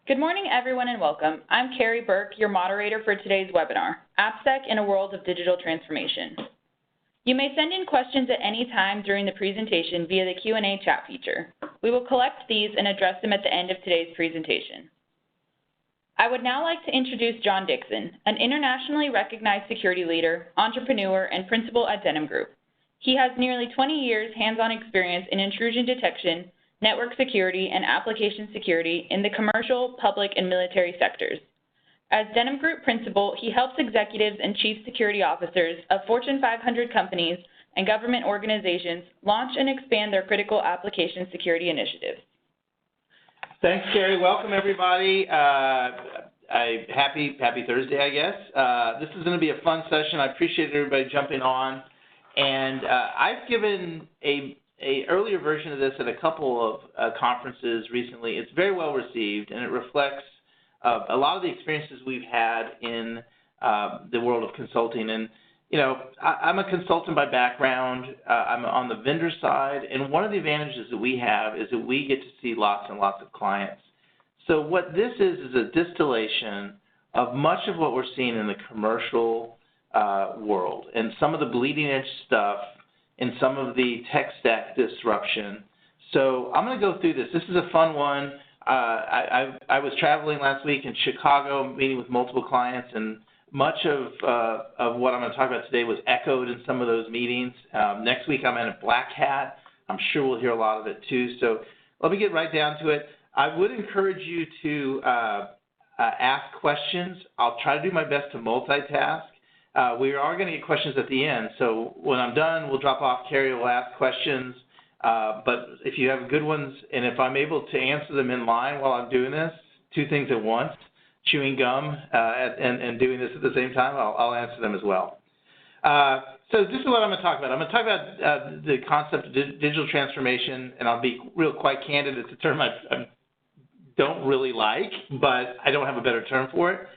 Good morning, everyone, and welcome. I'm Carrie Burke, your moderator for today's webinar, AppSec in a World of Digital Transformation. You may send in questions at any time during the presentation via the Q&A chat feature. We will collect these and address them at the end of today's presentation. I would now like to introduce John Dixon, an internationally recognized security leader, entrepreneur, and principal at Denim Group. He has nearly 20 years hands-on experience in intrusion detection, network security, and application security in the commercial, public, and military sectors. As Denim Group principal, he helps executives and chief security officers of Fortune 500 companies and government organizations launch and expand their critical application security initiatives. Thanks, Carrie. Welcome, everybody. Happy Thursday, I guess. This is going to be a fun session. I appreciate everybody jumping on. And I've given a earlier version of this at a couple of conferences recently. It's very well received, and it reflects a lot of the experiences we've had in the world of consulting. And, you know, I'm a consultant by background. I'm on the vendor side, and one of the advantages that we have is that we get to see lots and lots of clients. So what this is a distillation of much of what we're seeing in the commercial world and some of the bleeding edge stuff and some of the tech stack disruption. So I'm going to go through this. This is a fun one. I was traveling last week in Chicago, meeting with multiple clients, and much of what I'm going to talk about today was echoed in some of those meetings. Next week I'm at Black Hat. I'm sure we'll hear a lot of it too. So let me get right down to it. I would encourage you to ask questions. I'll try to do my best to multitask. We are going to get questions at the end, so when I'm done, we'll drop off. Carrie will ask questions, but if you have good ones, and if I'm able to answer them in line while I'm doing this, two things at once, chewing gum and doing this at the same time, I'll answer them as well. So this is what I'm going to talk about. I'm going to talk about the concept of digital transformation, and I'll be quite candid. It's a term I don't really like, but I don't have a better term for it.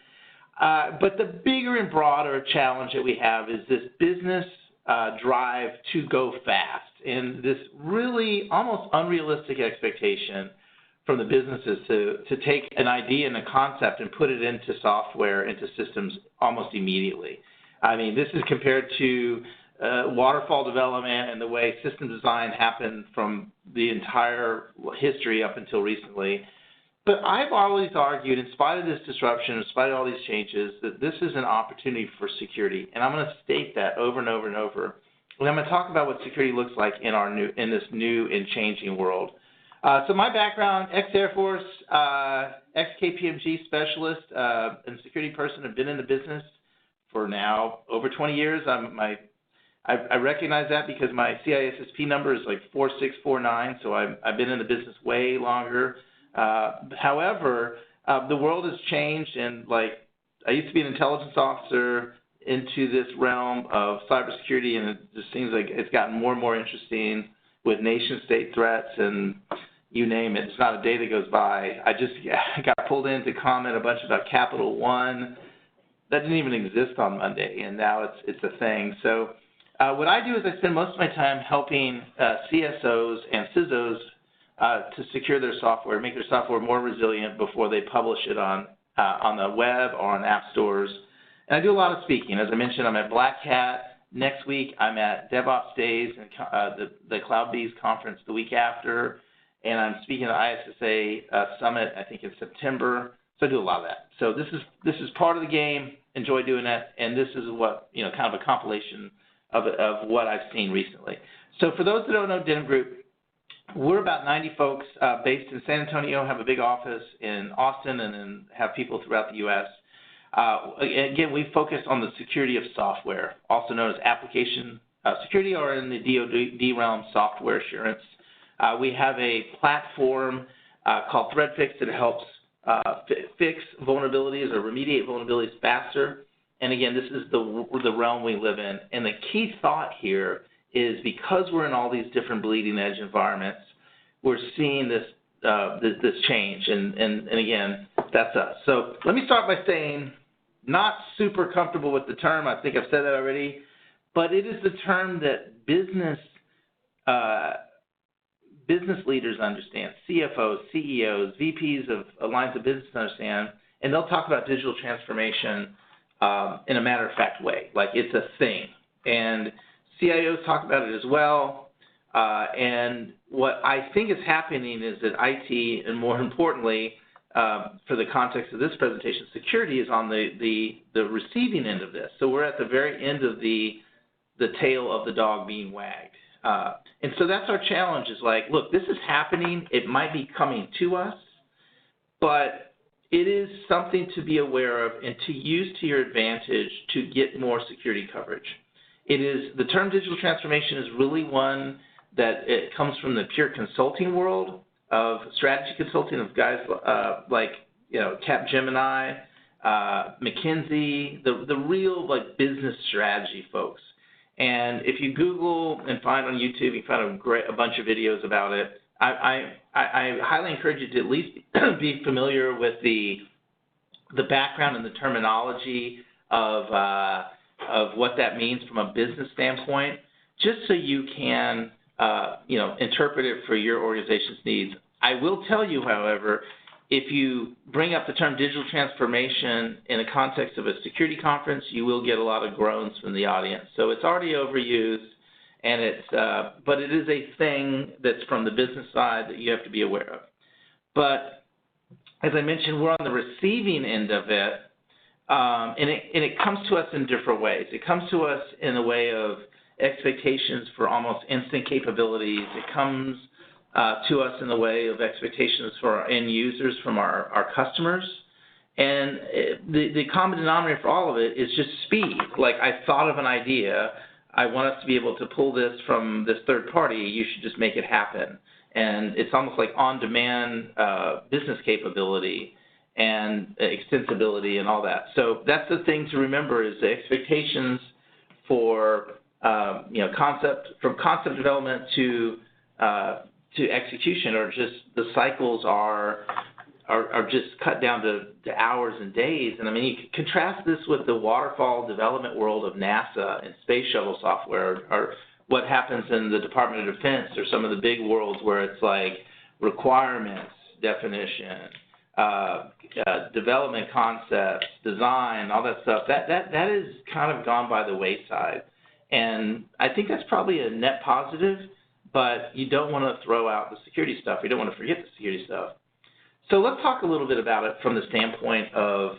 But the bigger and broader challenge that we have is this business drive to go fast, and this really almost unrealistic expectation from the businesses to take an idea and a concept and put it into software, into systems almost immediately. I mean, this is compared to waterfall development and the way system design happened from the entire history up until recently. But I've always argued, in spite of this disruption, in spite of all these changes, that this is an opportunity for security. And I'm going to state that over and over and over. And I'm going to talk about what security looks like in this new and changing world. So my background, ex-Air Force, ex-KPMG specialist, and security person. I've been in the business for now over 20 years. I recognize that because my CISSP number is like 4649, so I've been in the business way longer. However, the world has changed, and like I used to be an intelligence officer into this realm of cybersecurity, and it just seems like it's gotten more and more interesting with nation-state threats and you name it. It's not a day that goes by. I just got pulled in to comment a bunch about Capital One. That didn't even exist on Monday, and now it's a thing. So what I do is I spend most of my time helping CSOs and CISOs to secure their software, make their software more resilient before they publish it on the web or on app stores. And I do a lot of speaking. As I mentioned, I'm at Black Hat. Next week, I'm at DevOps Days and the Cloud Bees conference the week after. And I'm speaking at ISSA Summit, I think in September. So I do a lot of that. So this is part of the game. Enjoy doing that. And this is what, you know, kind of a compilation of what I've seen recently. So for those that don't know Denim Group, we're about 90 folks based in San Antonio, have a big office in Austin, and then have people throughout the U.S. Again, we focus on the security of software, also known as application security, or in the DoD realm, software assurance. We have a platform called ThreatFix that helps fix vulnerabilities or remediate vulnerabilities faster. And again, this is the realm we live in. And the key thought here is because we're in all these different bleeding edge environments, we're seeing this change, and again, that's us. So let me start by saying, not super comfortable with the term. I think I've said that already, but it is the term that business business leaders understand, CFOs, CEOs, VPs of lines of business understand, and they'll talk about digital transformation in a matter-of-fact way, like it's a thing. And CIOs talk about it as well. And what I think is happening is that IT, and more importantly, for the context of this presentation, security is on the receiving end of this. So we're at the very end of the tail of the dog being wagged. And so that's our challenge, is like, look, this is happening. It might be coming to us, but it is something to be aware of and to use to your advantage to get more security coverage. It is, the term digital transformation is really one that it comes from the pure consulting world of strategy consulting, of guys like, you know, Capgemini, McKinsey, the real like business strategy folks. And if you Google and find on YouTube, you can find a bunch of videos about it. I highly encourage you to at least be familiar with the background and the terminology of what that means from a business standpoint, just so you can you know, interpret it for your organization's needs. I will tell you, however, if you bring up the term digital transformation in the context of a security conference, you will get a lot of groans from the audience. So it's already overused. And but it is a thing that's from the business side that you have to be aware of. But as I mentioned, we're on the receiving end of it, and it comes to us in different ways. It comes to us in a way of expectations for almost instant capabilities. It comes to us in the way of expectations for our end users from our customers. And the common denominator for all of it is just speed. Like, I thought of an idea. I want us to be able to pull this from this third party. You should just make it happen. And it's almost like on-demand business capability and extensibility and all that. So that's the thing to remember, is the expectations for you know, from concept development to execution, or just the cycles are just cut down to hours and days. And I mean, you can contrast this with the waterfall development world of NASA and space shuttle software, or what happens in the Department of Defense, or some of the big worlds where it's like requirements, definition, development concepts, design, all that stuff. That is kind of gone by the wayside. And I think that's probably a net positive, but you don't want to throw out the security stuff. You don't want to forget the security stuff. So let's talk a little bit about it from the standpoint of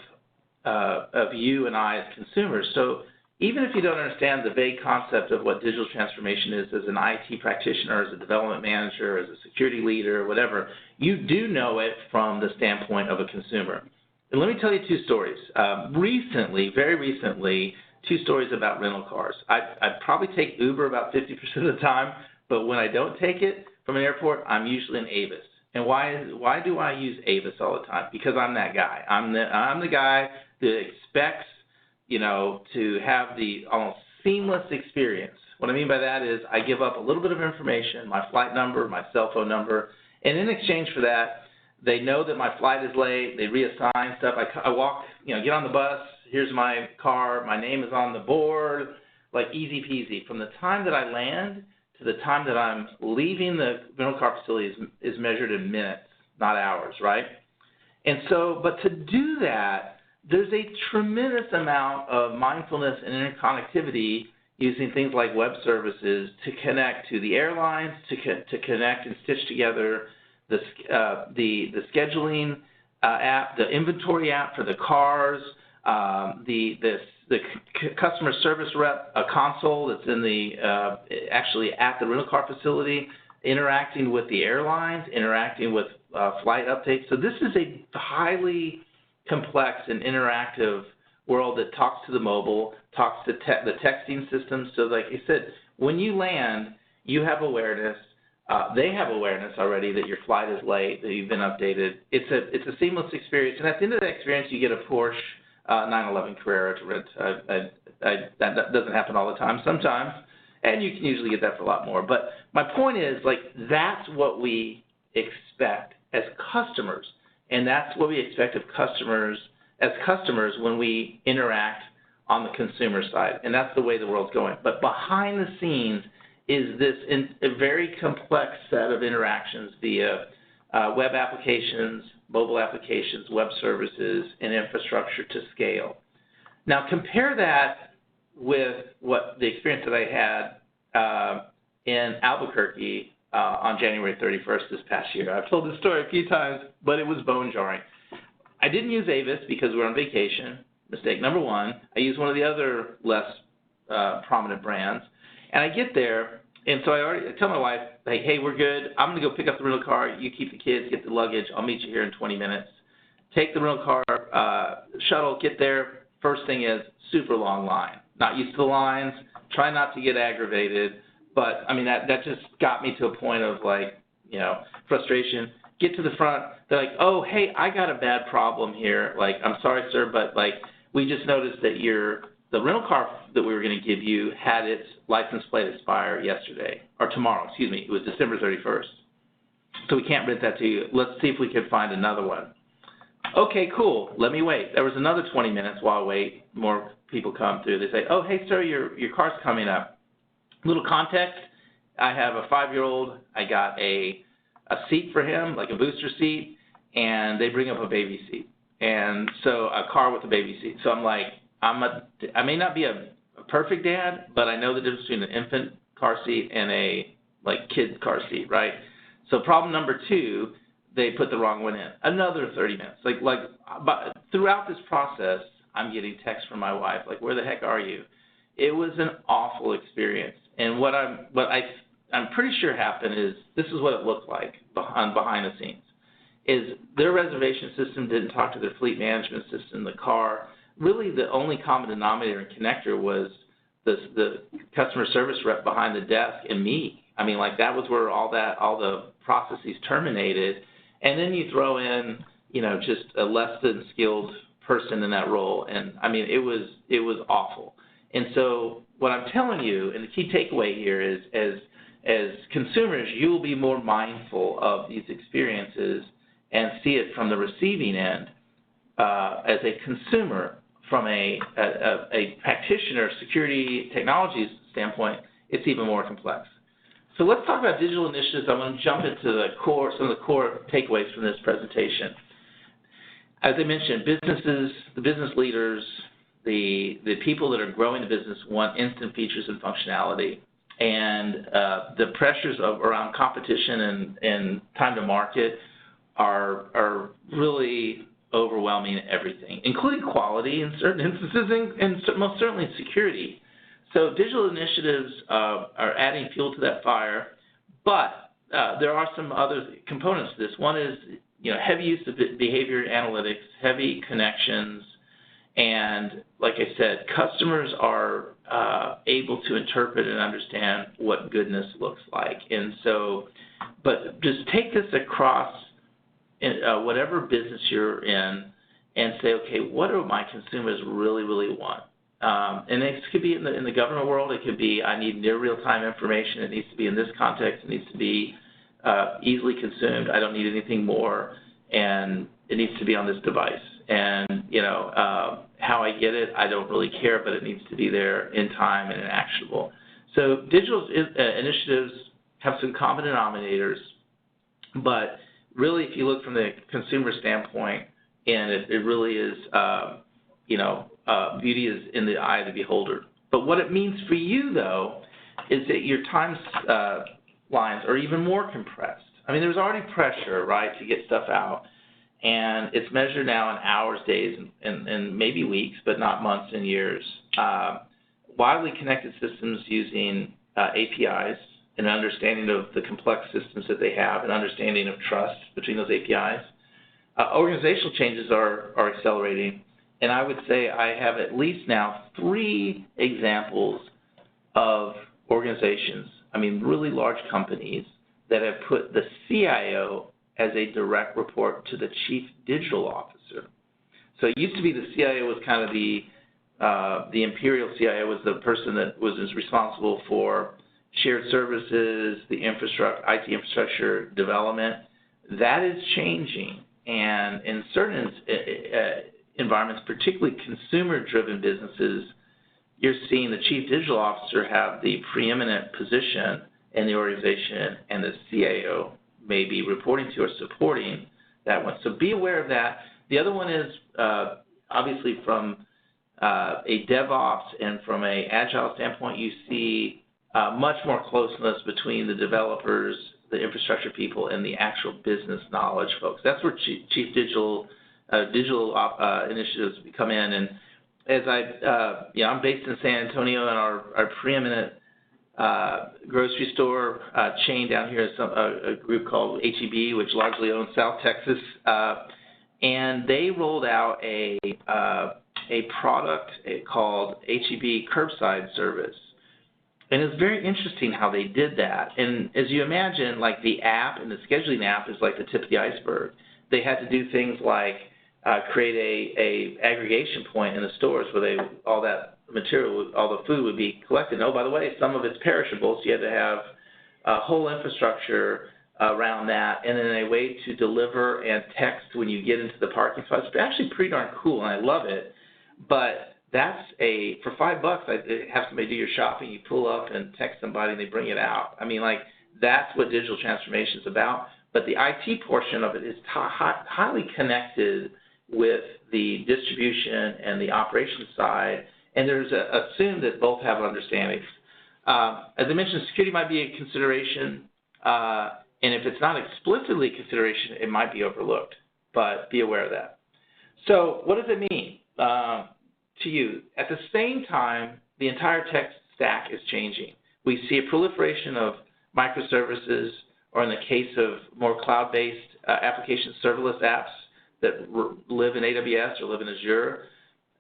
you and I as consumers. So even if you don't understand the vague concept of what digital transformation is as an IT practitioner, as a development manager, as a security leader, whatever, you do know it from the standpoint of a consumer. And let me tell you two stories. Very recently, two stories about rental cars. I probably take Uber about 50% of the time, but when I don't take it from an airport, I'm usually in Avis. And why do I use Avis all the time? Because I'm that guy. I'm the guy that expects, you know, to have the almost seamless experience. What I mean by that is I give up a little bit of information, my flight number, my cell phone number, and in exchange for that, they know that my flight is late. They reassign stuff. I walk, you know, get on the bus. Here's my car. My name is on the board. Like, easy peasy. From the time that I land to the time that I'm leaving the rental car facility is measured in minutes, not hours, right? And so, but to do that, there's a tremendous amount of mindfulness and interconnectivity using things like web services to connect to the airlines, to connect and stitch together the scheduling app, the inventory app for the cars, the customer service rep, a console that's in the actually at the rental car facility, interacting with the airlines, interacting with flight updates. So this is a highly complex and interactive world that talks to the mobile, talks to the texting systems. So like I said, when you land, you have awareness. They have awareness already that your flight is late, that you've been updated. It's a seamless experience. And at the end of the experience, you get a Porsche 911 Carrera to rent. That doesn't happen all the time. Sometimes, and you can usually get that for a lot more. But my point is, like, that's what we expect as customers, and that's what we expect of customers when we interact on the consumer side, and that's the way the world's going. But behind the scenes is this a very complex set of interactions via web applications, mobile applications, web services, and infrastructure to scale. Now compare that with what the experience that I had in Albuquerque on January 31st this past year. I've told this story a few times, but it was bone-jarring. I didn't use Avis because we were on vacation. Mistake number one. I used one of the other less prominent brands. And I get there, and so I tell my wife, like, hey, we're good. I'm going to go pick up the rental car. You keep the kids, get the luggage. I'll meet you here in 20 minutes. Take the rental car, shuttle, get there. First thing is super long line. Not used to the lines. Try not to get aggravated. But, I mean, that just got me to a point of, like, frustration. Get to the front. They're like, oh, hey, I got a bad problem here. Like, I'm sorry, sir, but, like, we just noticed that the rental car that we were going to give you had its license plate expire yesterday, or tomorrow, excuse me. It was December 31st. So we can't rent that to you. Let's see if we can find another one. Okay, cool. Let me wait. There was another 20 minutes while I wait. More people come through. They say, oh, hey, sir, your car's coming up. Little context, I have a 5-year-old. I got a seat for him, like a booster seat, and they bring up a baby seat. And so a car with a baby seat. So I'm like, I may not be a perfect dad, but I know the difference between an infant car seat and a kid car seat, right? So problem number 2, they put the wrong one in. Another 30 minutes. But throughout this process, I'm getting texts from my wife, like, where the heck are you? It was an awful experience. And what I'm pretty sure happened is this is what it looked like behind the scenes. Is their reservation system didn't talk to their fleet management system, the car. Really, the only common denominator and connector was the customer service rep behind the desk and me. I mean, like, that was where all the processes terminated. And then you throw in, just a less than skilled person in that role, and I mean, it was awful. And so what I'm telling you, and the key takeaway here is, as consumers, you will be more mindful of these experiences and see it from the receiving end as a consumer. From a practitioner, security, technology standpoint, it's even more complex. So let's talk about digital initiatives. I'm going to jump into some of the core takeaways from this presentation. As I mentioned, businesses, the business leaders, the people that are growing the business want instant features and functionality. And the pressures around competition and time to market are really overwhelming everything, including quality in certain instances and most certainly security. So digital initiatives are adding fuel to that fire, but there are some other components to this. One is heavy use of behavior analytics, heavy connections, and like I said, customers are able to interpret and understand what goodness looks like. And so, but just take this across whatever business you're in and say, okay, what do my consumers really, really want? And this could be in the government world. It could be, I need near real-time information. It needs to be in this context. It needs to be easily consumed. I don't need anything more. And it needs to be on this device. And, how I get it, I don't really care, but it needs to be there in time and actionable. So digital initiatives have some common denominators, but really, if you look from the consumer standpoint, and it really is, beauty is in the eye of the beholder. But what it means for you, though, is that your time lines are even more compressed. I mean, there's already pressure, right, to get stuff out, and it's measured now in hours, days, and maybe weeks, but not months and years. Widely connected systems using APIs, an understanding of the complex systems that they have, an understanding of trust between those APIs. Organizational changes are accelerating, and I would say I have at least now 3 examples of organizations, really large companies, that have put the CIO as a direct report to the chief digital officer. So it used to be the CIO was kind of the imperial CIO was the person that was responsible for shared services, the IT infrastructure development. That is changing, and in certain environments, particularly consumer-driven businesses, you're seeing the chief digital officer have the preeminent position in the organization, and the CIO may be reporting to or supporting that one. So be aware of that. The other one is obviously from a DevOps and from an Agile standpoint, you see much more closeness between the developers, the infrastructure people, and the actual business knowledge folks. That's where chief digital initiatives come in. And as I'm based in San Antonio, and our preeminent grocery store chain down here is a group called HEB, which largely owns South Texas, and they rolled out a product called HEB Curbside Service. And it's very interesting how they did that. And as you imagine, like the app and the scheduling app is like the tip of the iceberg. They had to do things like create a aggregation point in the stores where all that material, all the food would be collected. Oh, by the way, some of it's perishable, so you had to have a whole infrastructure around that, and then a way to deliver and text when you get into the parking spots. It's actually pretty darn cool, and I love it. But that's for $5, I have somebody do your shopping, you pull up and text somebody, and they bring it out. I mean, like, that's what digital transformation is about. But the IT portion of it is highly connected with the distribution and the operations side, and there's assumed that both have understandings. As I mentioned, security might be a consideration, and if it's not explicitly a consideration, it might be overlooked, but be aware of that. So what does it mean to you? At the same time, the entire tech stack is changing. We see a proliferation of microservices, or in the case of more cloud-based applications, serverless apps that live in AWS or live in Azure,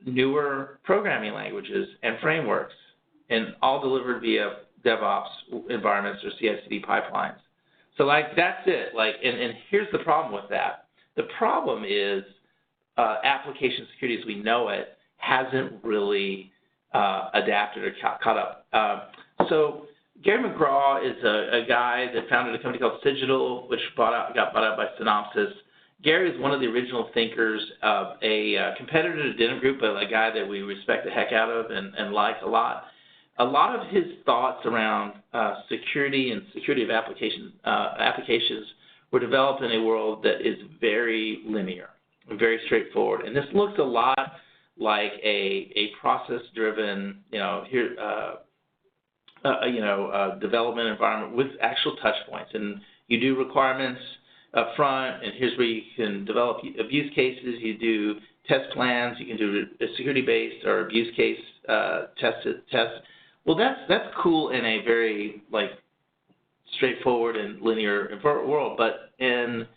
newer programming languages and frameworks, and all delivered via DevOps environments or CI/CD pipelines. So, like, that's it. Like, and here's the problem with that. The problem is application security as we know it hasn't really adapted or caught up. So Gary McGraw is a guy that founded a company called Cigital, which got bought out by Synopsys. Gary is one of the original thinkers of a competitor to Denham Group, but a guy that we respect the heck out of and like a lot. A lot of his thoughts around security and security of applications were developed in a world that is very linear and very straightforward. And this looks a lot like a process-driven, development environment with actual touch points. And you do requirements up front, and here's where you can develop abuse cases. You do test plans. You can do a security-based or abuse case tests. Well, that's cool in a very straightforward and linear world. But in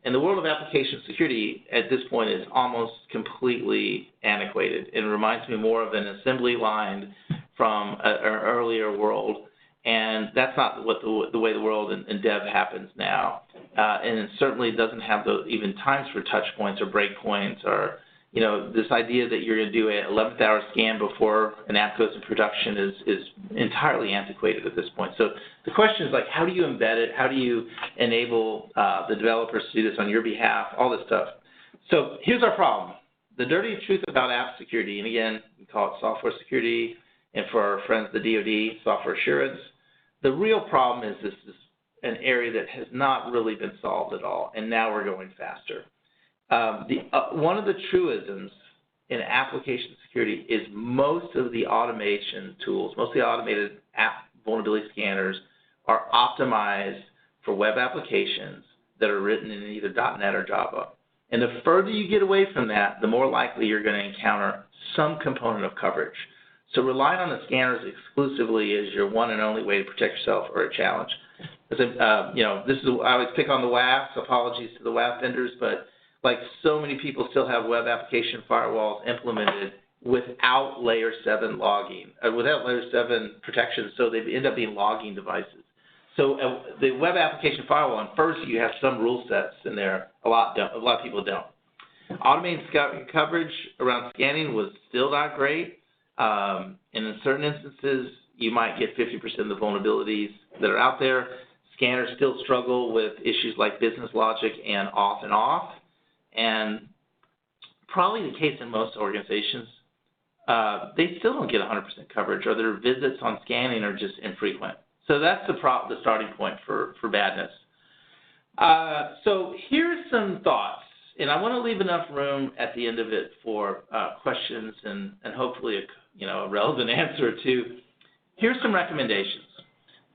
the world of application security, at this point, is almost completely antiquated. It reminds me more of an assembly line from an earlier world. And that's not what the way the world in dev happens now. And it certainly doesn't have even times for touch points or breakpoints or, this idea that you're going to do an 11th hour scan before an app goes in production is entirely antiquated at this point. So the question is, how do you embed it? How do you enable the developers to do this on your behalf? All this stuff. So here's our problem. The dirty truth about app security, and again, we call it software security, and for our friends, the DoD, software assurance. The real problem is this is an area that has not really been solved at all, and now we're going faster. One of the truisms in application security is most of the automation tools, most of the automated app vulnerability scanners are optimized for web applications that are written in either .NET or Java. And the further you get away from that, the more likely you're going to encounter some component of coverage. So relying on the scanners exclusively is your one and only way to protect yourself or a challenge. This is I always pick on the WAFs. Apologies to the WAF vendors, but so many people still have web application firewalls implemented without layer 7 logging, without layer 7 protection, so they end up being logging devices. So the web application firewall infers you have some rule sets in there. A lot of people don't. Automated coverage around scanning was still not great. And in certain instances, you might get 50% of the vulnerabilities that are out there. Scanners still struggle with issues like business logic and off. And probably the case in most organizations, they still don't get 100% coverage, or their visits on scanning are just infrequent. So that's the starting point for badness. So here's some thoughts, and I want to leave enough room at the end of it for questions and hopefully a relevant answer or two. Here's some recommendations.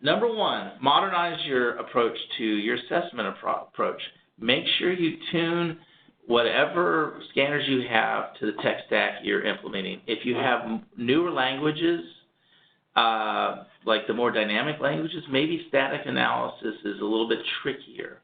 Number one, modernize your approach to your assessment approach. Make sure you tune whatever scanners you have to the tech stack you're implementing. If you have newer languages, like the more dynamic languages, maybe static analysis is a little bit trickier.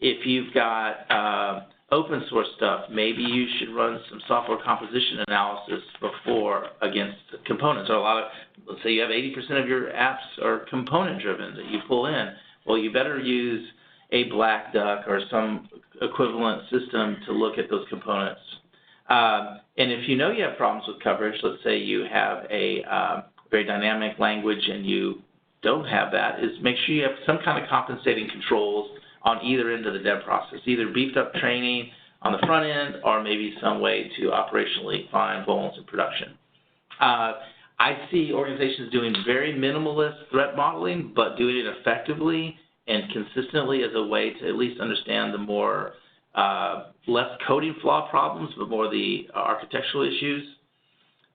If you've got open source stuff, maybe you should run some software composition analysis before against components. Or let's say you have 80% of your apps are component driven that you pull in. Well, you better use a black duck or some equivalent system to look at those components. And if you know you have problems with coverage, let's say you have a very dynamic language and you don't have that, is make sure you have some kind of compensating controls on either end of the dev process, either beefed up training on the front end or maybe some way to operationally find vulns in production. I see organizations doing very minimalist threat modeling, but doing it effectively and consistently as a way to at least understand the more less coding flaw problems, but more the architectural issues.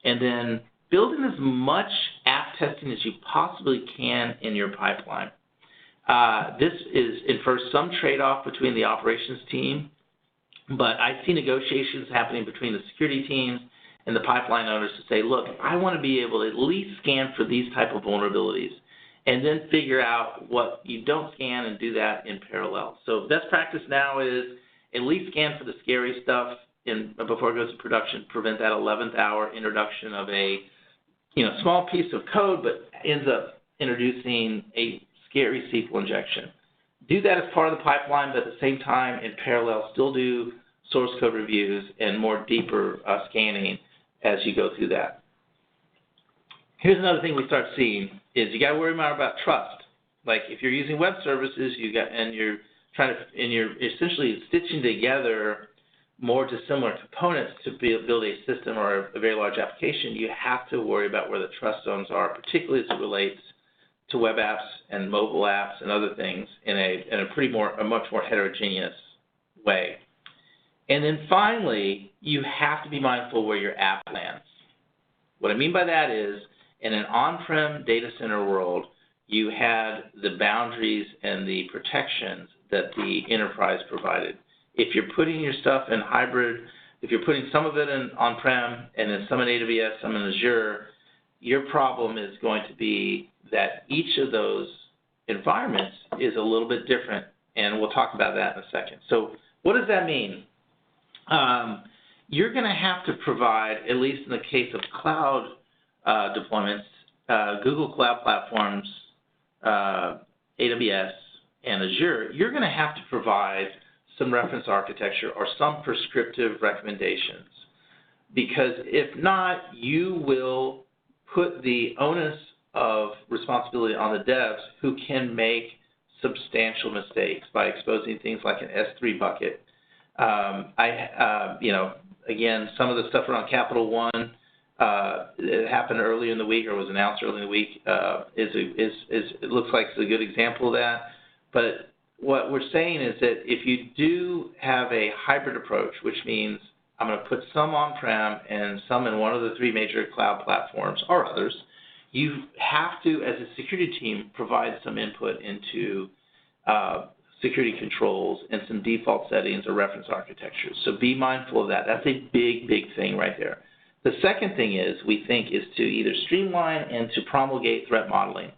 And then building as much app testing as you possibly can in your pipeline. This infers some trade-off between the operations team, but I see negotiations happening between the security teams and the pipeline owners to say, look, I want to be able to at least scan for these type of vulnerabilities and then figure out what you don't scan and do that in parallel. So best practice now is at least scan for the scary stuff before it goes to production, prevent that 11th hour introduction of a small piece of code, but ends up introducing a scary SQL injection. Do that as part of the pipeline, but at the same time, in parallel, still do source code reviews and more deeper scanning as you go through that. Here's another thing we start seeing is you got to worry more about trust. Like if you're using web services, you're essentially stitching together more dissimilar components to build a system or a very large application. You have to worry about where the trust zones are, particularly as it relates to web apps and mobile apps and other things in a much more heterogeneous way. And then finally, you have to be mindful where your app lands. What I mean by that is, in an on-prem data center world, you had the boundaries and the protections that the enterprise provided. If you're putting your stuff in hybrid, if you're putting some of it in on-prem and then some in AWS, some in Azure, your problem is going to be that each of those environments is a little bit different, and we'll talk about that in a second. So what does that mean? You're going to have to provide, at least in the case of cloud deployments, Google Cloud Platforms, AWS, and Azure, you're going to have to provide some reference architecture or some prescriptive recommendations, because if not, you will put the onus of responsibility on the devs who can make substantial mistakes by exposing things like an S3 bucket. Again, some of the stuff around Capital One, it happened early in the week or was announced early in the week, it looks like it's a good example of that. But what we're saying is that if you do have a hybrid approach, which means I'm going to put some on-prem and some in one of the three major cloud platforms or others, you have to, as a security team, provide some input into security controls and some default settings or reference architectures. So be mindful of that. That's a big, big thing right there. The second thing we think, is to either streamline and to promulgate threat modeling.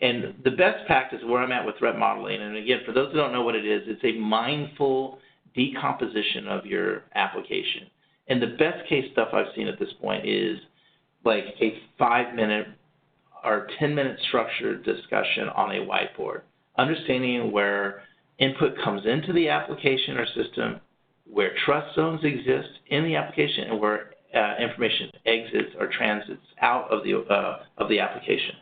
And the best practice where I'm at with threat modeling, and again, for those who don't know what it is, it's a mindful decomposition of your application. And the best case stuff I've seen at this point is like a 5-minute or 10-minute structured discussion on a whiteboard, understanding where input comes into the application or system, where trust zones exist in the application, and where information exits or transits out of the application.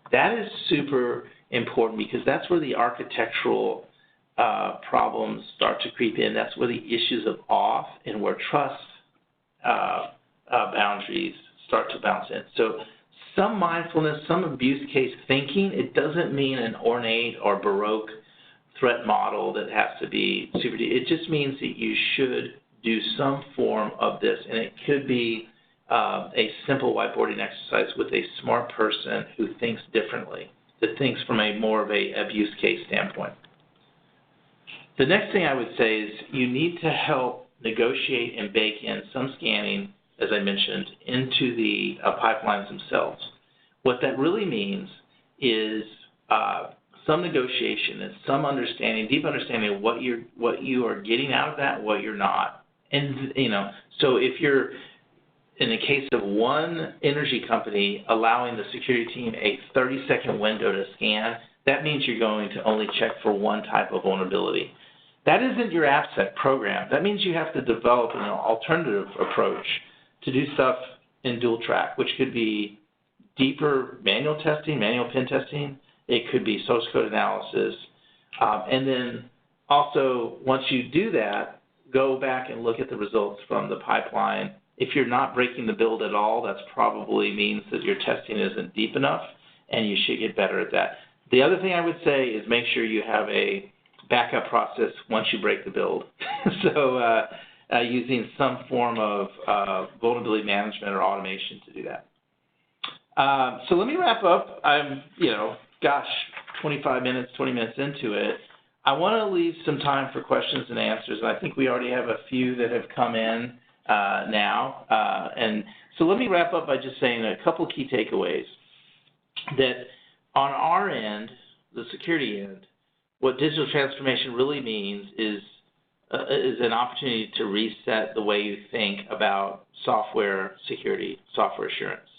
That is super important because that's where the architectural problems start to creep in. That's where the issues of auth and where trust boundaries start to bounce in. So some mindfulness, some abuse case thinking. It doesn't mean an ornate or Baroque threat model that has to be super deep. It just means that you should do some form of this, and it could be a simple whiteboarding exercise with a smart person who thinks differently, that thinks from a more of a abuse case standpoint. The next thing I would say is you need to help negotiate and bake in some scanning, as I mentioned, into the pipelines themselves. What that really means is some negotiation and some understanding, deep understanding of what you are getting out of that, what you're not. And so if you're in the case of one energy company allowing the security team a 30-second window to scan, that means you're going to only check for one type of vulnerability. That isn't your AppSec program. That means you have to develop an alternative approach to do stuff in dual track, which could be deeper manual testing, manual pen testing. It could be source code analysis. And then also, once you do that, go back and look at the results from the pipeline. If you're not breaking the build at all, that probably means that your testing isn't deep enough, and you should get better at that. The other thing I would say is make sure you have a backup process once you break the build. So using some form of vulnerability management or automation to do that. So let me wrap up. I'm, 25 minutes, 20 minutes into it. I want to leave some time for questions and answers, and I think we already have a few that have come in now. And so let me wrap up by just saying a couple key takeaways. That on our end, the security end, what digital transformation really means is an opportunity to reset the way you think about software security, software assurance.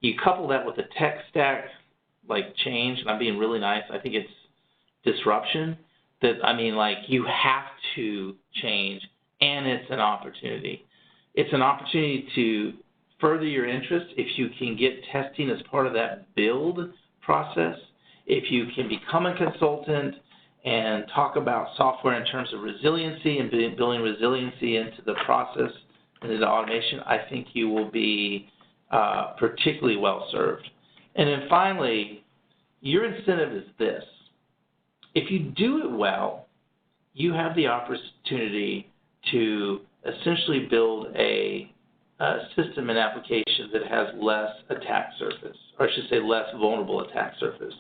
You couple that with a tech stack like change, and I'm being really nice, I think it's disruption, you have to change, and it's an opportunity. It's an opportunity to further your interest if you can get testing as part of that build process, if you can become a consultant and talk about software in terms of resiliency and building resiliency into the process and into automation, I think you will be particularly well served. And then finally, your incentive is this. If you do it well, you have the opportunity to essentially build a system and application that has less attack surface, or I should say less vulnerable attack surface.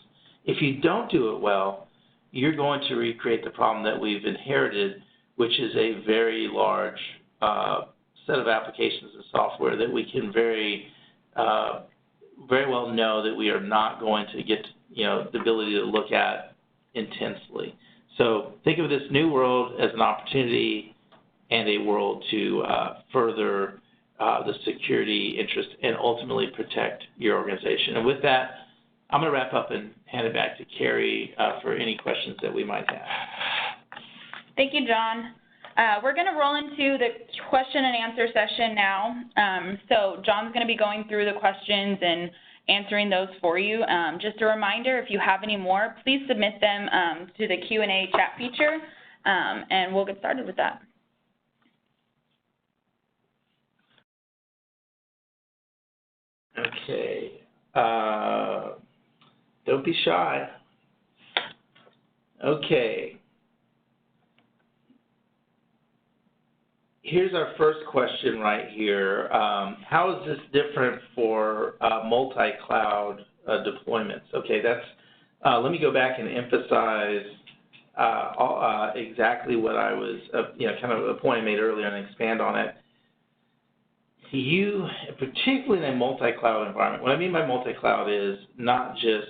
If you don't do it well, you're going to recreate the problem that we've inherited, which is a very large set of applications and software that we can very well know that we are not going to get the ability to look at intensely. So think of this new world as an opportunity and a world to further the security interest and ultimately protect your organization. And with that, I'm going to wrap up and hand it back to Carrie for any questions that we might have. Thank you, John. We're going to roll into the question and answer session now. So John's going to be going through the questions and answering those for you. Just a reminder, if you have any more, please submit them to the Q&A chat feature, and we'll get started with that. Okay. Don't be shy. Okay. Here's our first question right here. How is this different for multi-cloud deployments? Okay, let me go back and emphasize exactly what I was, kind of a point I made earlier and expand on it. Particularly in a multi-cloud environment, what I mean by multi-cloud is not just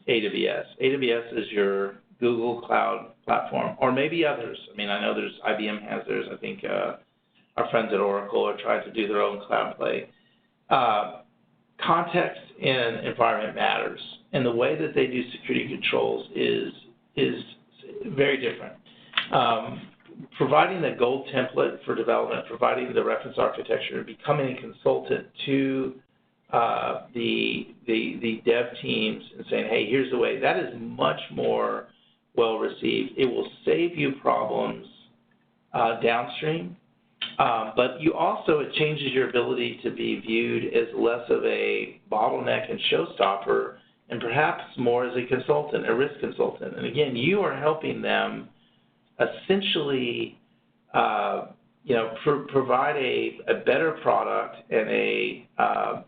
AWS. AWS is your Google Cloud platform, or maybe others. I know IBM has theirs. I think our friends at Oracle are trying to do their own cloud play. Context in environment matters, and the way that they do security controls is very different. Providing the gold template for development, providing the reference architecture, becoming a consultant to the dev teams and saying, hey, here's the way, that is much more well received. It will save you problems downstream, But you also, it changes your ability to be viewed as less of a bottleneck and showstopper, and perhaps more as a consultant, a risk consultant. And again, you are helping them essentially, provide a better product and a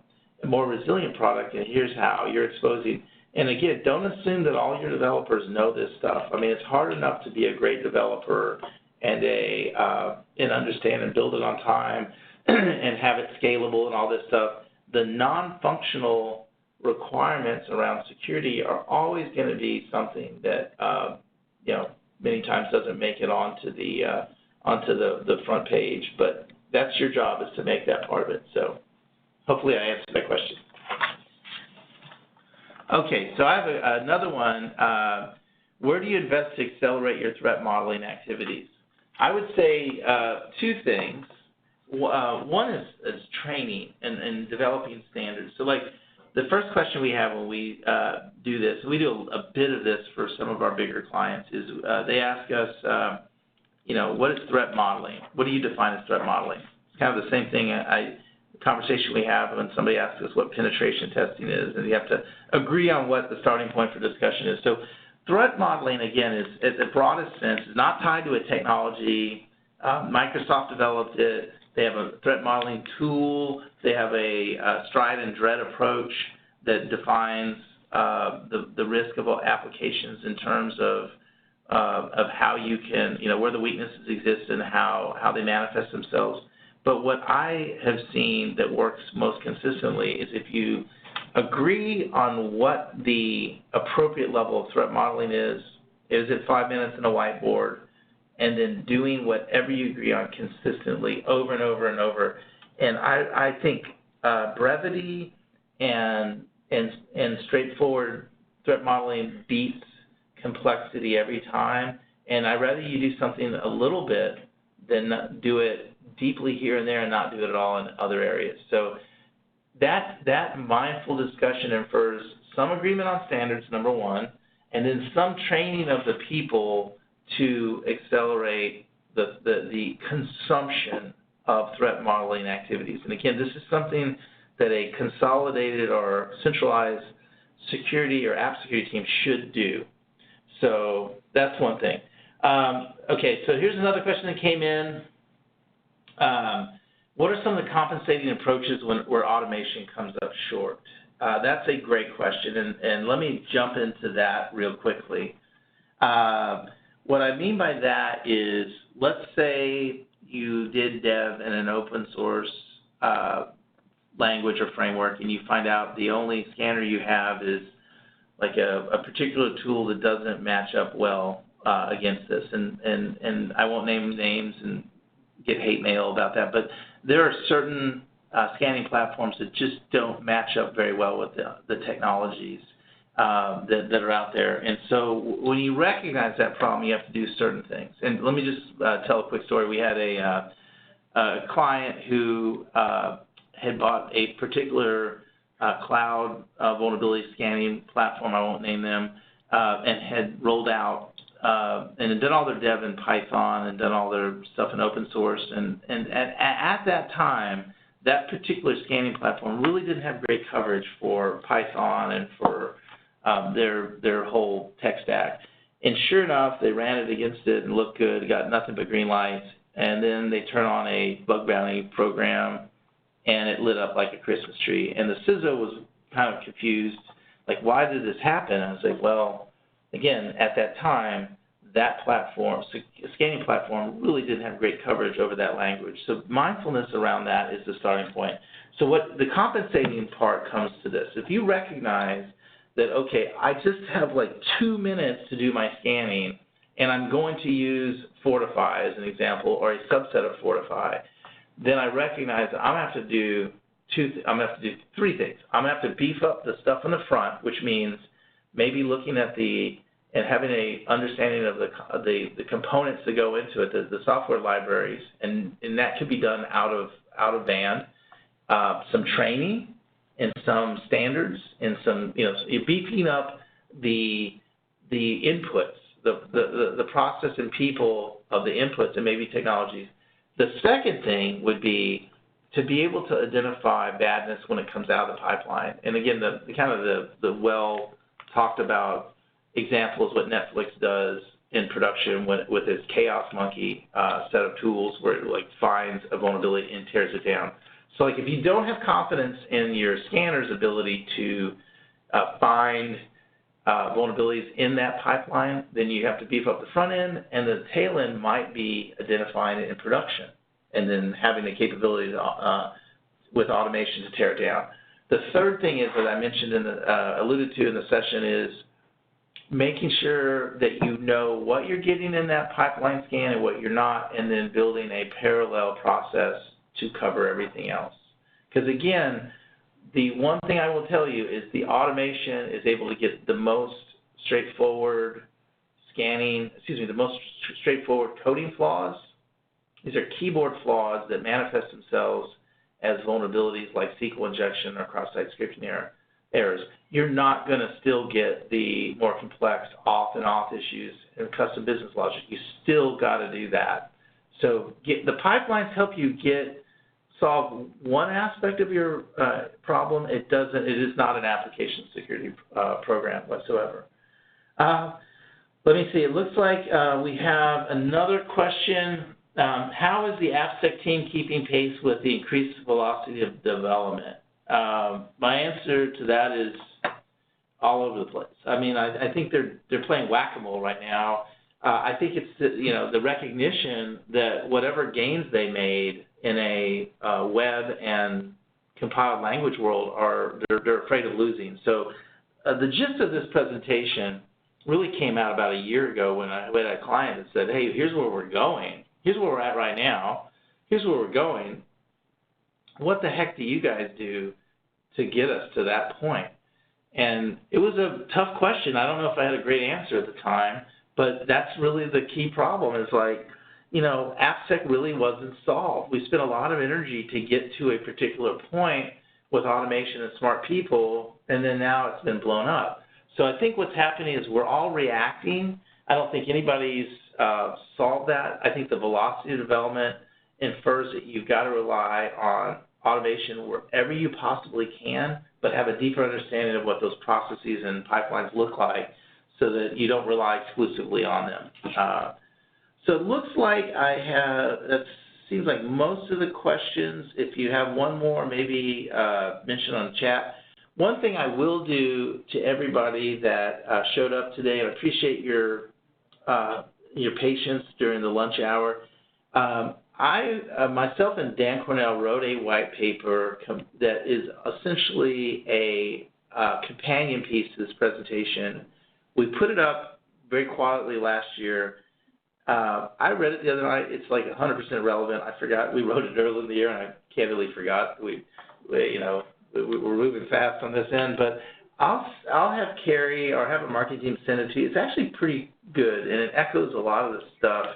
more resilient product. And here's how you're exposing. And again, don't assume that all your developers know this stuff. I mean, it's hard enough to be a great developer and understand and build it on time and have it scalable and all this stuff. The non-functional requirements around security are always going to be something that many times doesn't make it onto the front page. But that's your job, is to make that part of it. So hopefully I answered that question. Okay, so I have another one. Where do you invest to accelerate your threat modeling activities? I would say two things. One is training and developing standards. So like the first question we have when we do this, we do a bit of this for some of our bigger clients, is they ask us, what is threat modeling? What do you define as threat modeling? It's kind of the same thing the conversation we have when somebody asks us what penetration testing is, and you have to agree on what the starting point for discussion is. So threat modeling, again, is, at the broadest sense, is not tied to a technology. Microsoft developed it. They have a threat modeling tool. They have a stride and dread approach that defines the risk of applications in terms of how you can, where the weaknesses exist and how they manifest themselves. But what I have seen that works most consistently is if you agree on what the appropriate level of threat modeling is it 5 minutes in a whiteboard, and then doing whatever you agree on consistently over and over and over. And I think brevity and straightforward threat modeling beats complexity every time. And I'd rather you do something a little bit than not do it deeply here and there and not do it at all in other areas. So that mindful discussion infers some agreement on standards, number one, and then some training of the people to accelerate the consumption of threat modeling activities. And again, this is something that a consolidated or centralized security or app security team should do. So that's one thing. Okay, so here's another question that came in. What are some of the compensating approaches where automation comes up short? That's a great question, and let me jump into that real quickly. What I mean by that is, let's say you did dev in an open source language or framework, and you find out the only scanner you have is like a particular tool that doesn't match up well against this. And I won't name names and get hate mail about that, but there are certain scanning platforms that just don't match up very well with the technologies that are out there. And so when you recognize that problem, you have to do certain things. And let me just tell a quick story. We had a client who had bought a particular cloud vulnerability scanning platform, I won't name them, and had rolled out and had done all their dev in Python and done all their stuff in open source. And at that time, that particular scanning platform really didn't have great coverage for Python and for their whole tech stack. And sure enough, they ran it against it and looked good, got nothing but green lights. And then they turn on a bug bounty program, and it lit up like a Christmas tree. And the CISO was kind of confused, like, why did this happen? I was like, well, again, at that time, that platform, scanning platform, really didn't have great coverage over that language. So mindfulness around that is the starting point. So what the compensating part comes to this. If you recognize that, okay, I just have like 2 minutes to do my scanning, and I'm going to use Fortify as an example, or a subset of Fortify, then I recognize that I'm going to have to do three things. I'm going to have to beef up the stuff in the front, which means maybe looking at and having a understanding of the components that go into it, the software libraries, and that could be done out of band. Some training and some standards and some, you're beefing up the inputs, the process and people of the inputs and maybe technologies. The second thing would be to be able to identify badness when it comes out of the pipeline. And again, the well talked about example is what Netflix does in production with its Chaos Monkey set of tools where it like finds a vulnerability and tears it down. So like if you don't have confidence in your scanner's ability to find vulnerabilities in that pipeline, then you have to beef up the front end, and the tail end might be identifying it in production and then having the capability to, with automation to tear it down. The third thing is that I mentioned alluded to in the session is making sure that you know what you're getting in that pipeline scan and what you're not, and then building a parallel process to cover everything else. Because again, the one thing I will tell you is the automation is able to get the most straightforward the most straightforward coding flaws. These are keyboard flaws that manifest themselves as vulnerabilities like SQL injection or cross-site scripting errors. You're not going to still get the more complex off and off issues and custom business logic. You still got to do that. So the pipelines help you solve one aspect of your problem. It is not an application security program whatsoever. Let me see. It looks like we have another question. How is the AppSec team keeping pace with the increased velocity of development? My answer to that is all over the place. I mean, I think they're playing whack-a-mole right now. I think it's the recognition that whatever gains they made in a web and compiled language world they're afraid of losing. So the gist of this presentation really came out about a year ago when I had a client that said, hey, here's where we're going. Here's where we're at right now. Here's where we're going. What the heck do you guys do to get us to that point? And it was a tough question. I don't know if I had a great answer at the time, but that's really the key problem is like, AppSec really wasn't solved. We spent a lot of energy to get to a particular point with automation and smart people, and then now it's been blown up. So I think what's happening is we're all reacting. I don't think anybody's solved that. I think the velocity of development infers that you've got to rely on automation wherever you possibly can, but have a deeper understanding of what those processes and pipelines look like so that you don't rely exclusively on them. So it looks like that seems like most of the questions. If you have one more, maybe mention on the chat. One thing I will do to everybody that showed up today, and I appreciate your patience during the lunch hour. Myself and Dan Cornell wrote a white paper that is essentially a companion piece to this presentation. We put it up very quietly last year. I read it the other night. It's like 100% relevant. I forgot. We wrote it early in the year, and I candidly forgot. We're moving fast on this end, but I'll have Carrie or have a marketing team send it to you. It's actually pretty good, and it echoes a lot of the stuff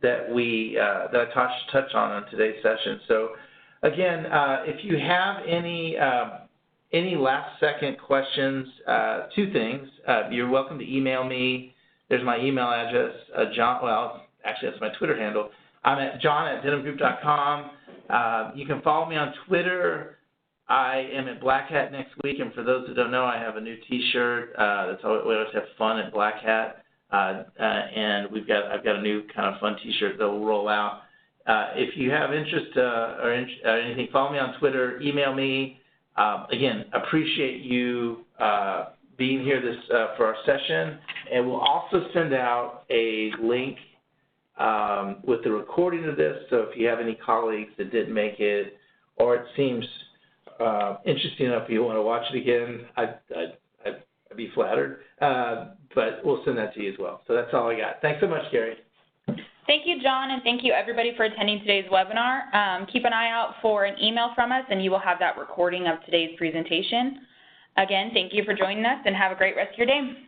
that I touched on today's session. So, again, if you have any last-second questions, two things. You're welcome to email me. There's my email address, actually that's my Twitter handle. I'm at john@denimgroup.com. You can follow me on Twitter. I am at Black Hat next week, and for those that don't know, I have a new T-shirt. We always have fun at Black Hat, and I've got a new kind of fun T-shirt that will roll out. If you have interest or anything, follow me on Twitter. Email me. Again, appreciate you being here for our session, and we'll also send out a link with the recording of this. So if you have any colleagues that didn't make it, or it seems interesting enough you want to watch it again, I'd be flattered. But we'll send that to you as well. So that's all I got. Thanks so much, Carrie. Thank you, John, and thank you, everybody, for attending today's webinar. Keep an eye out for an email from us, and you will have that recording of today's presentation. Again, thank you for joining us, and have a great rest of your day.